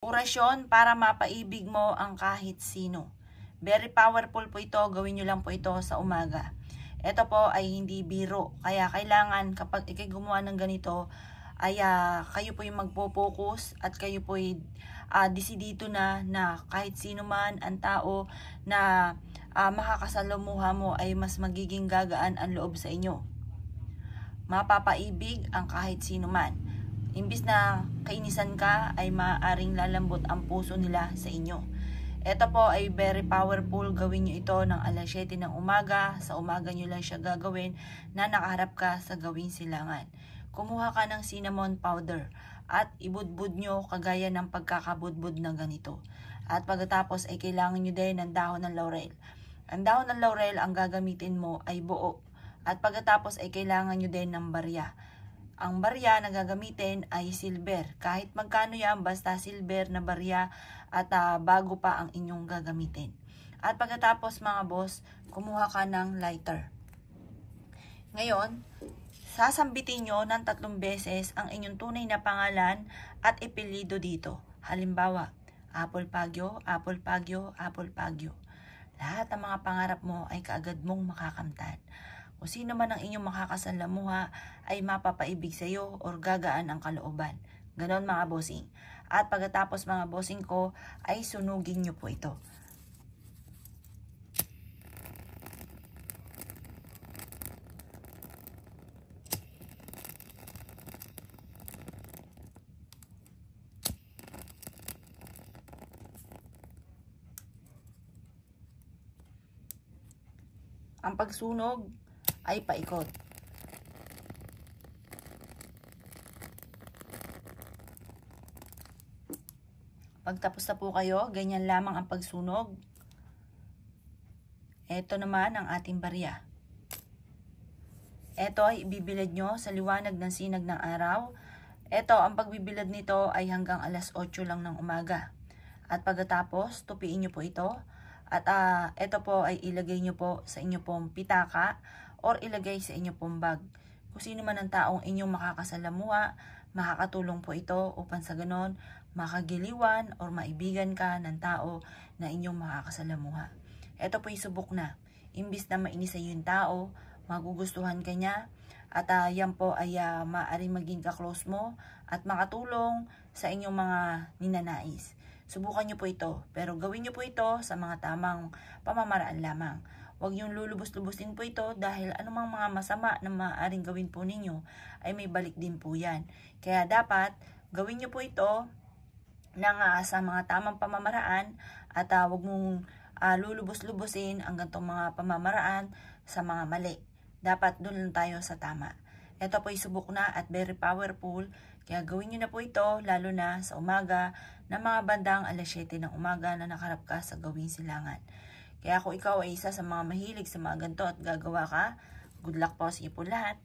Orasyon para mapaibig mo ang kahit sino. Very powerful po ito. Gawin nyo lang po ito sa umaga. Ito po ay hindi biro. Kaya kailangan kapag ikay gumawa ng ganito, ay kayo po yung magpo-focus at kayo po ay desidito na kahit sino man ang tao na makakasalamuha mo ay mas magiging gagaan ang loob sa inyo. Mapapaibig ang kahit sino man. Imbis na kainisan ka, ay maaaring lalambot ang puso nila sa inyo. Ito po ay very powerful. Gawin nyo ito ng alas 7 ng umaga. Sa umaga nyo lang siya gagawin na nakaharap ka sa gawing silangan. Kumuha ka ng cinnamon powder at ibudbud nyo kagaya ng pagkakabudbud na ganito. At pagkatapos ay kailangan nyo din ng dahon ng laurel. Ang dahon ng laurel ang gagamitin mo ay buo. At pagkatapos ay kailangan nyo din ng barya. Ang barya na gagamitin ay silver. Kahit magkano yan, basta silver na barya at bago pa ang inyong gagamitin. At pagkatapos mga boss, kumuha ka ng lighter. Ngayon, sasambitin nyo ng 3 beses ang inyong tunay na pangalan at ipilido dito. Halimbawa, Apple Pagyo, Apple Pagyo, Apple Pagyo. Lahat ng mga pangarap mo ay kaagad mong makakamtan. Kung sino man ang inyong makakasalamuha ay mapapaibig sa iyo or gagaan ang kalooban. Ganon mga bossing. At pagkatapos mga bossing ko ay sunugin nyo po ito. Ang pagsunog ay paikot. Pagtapos na po kayo, ganyan lamang ang pagsunog. Ito naman ang ating barya. Ito ay ibibilad nyo sa liwanag ng sinag ng araw. Ito, ang pagbibilad nito ay hanggang alas 8 lang ng umaga. At pagkatapos, tupiin nyo po ito. At ito po ay ilagay nyo po sa inyo pong pitaka or ilagay sa inyo pong bag. Kung sino man ang taong inyong makakasalamuha, makakatulong po ito upang sa ganon makagiliwan or maibigan ka ng tao na inyong makakasalamuha. Ito po yung subok na. Imbis na mainis sa yung tao, magugustuhan ka niya at yan po ay maaaring maging ka-close mo at makatulong sa inyong mga ninanais. Subukan nyo po ito, pero gawin nyo po ito sa mga tamang pamamaraan lamang. Huwag yung lulubos-lubusin po ito dahil anumang mga masama na maaaring gawin po ninyo ay may balik din po yan. Kaya dapat gawin nyo po ito sa mga tamang pamamaraan at huwag mong lulubos-lubusin ang ganitong mga pamamaraan sa mga mali. Dapat doon lang tayo sa tama. Ito po ay subok na at very powerful. Kaya gawin nyo na po ito lalo na sa umaga na mga bandang alas 7 ng umaga na nakarap ka sa gawing silangan. Kaya kung ikaw ay isa sa mga mahilig sa mga ganito at gagawa ka, good luck po sa iyo po lahat.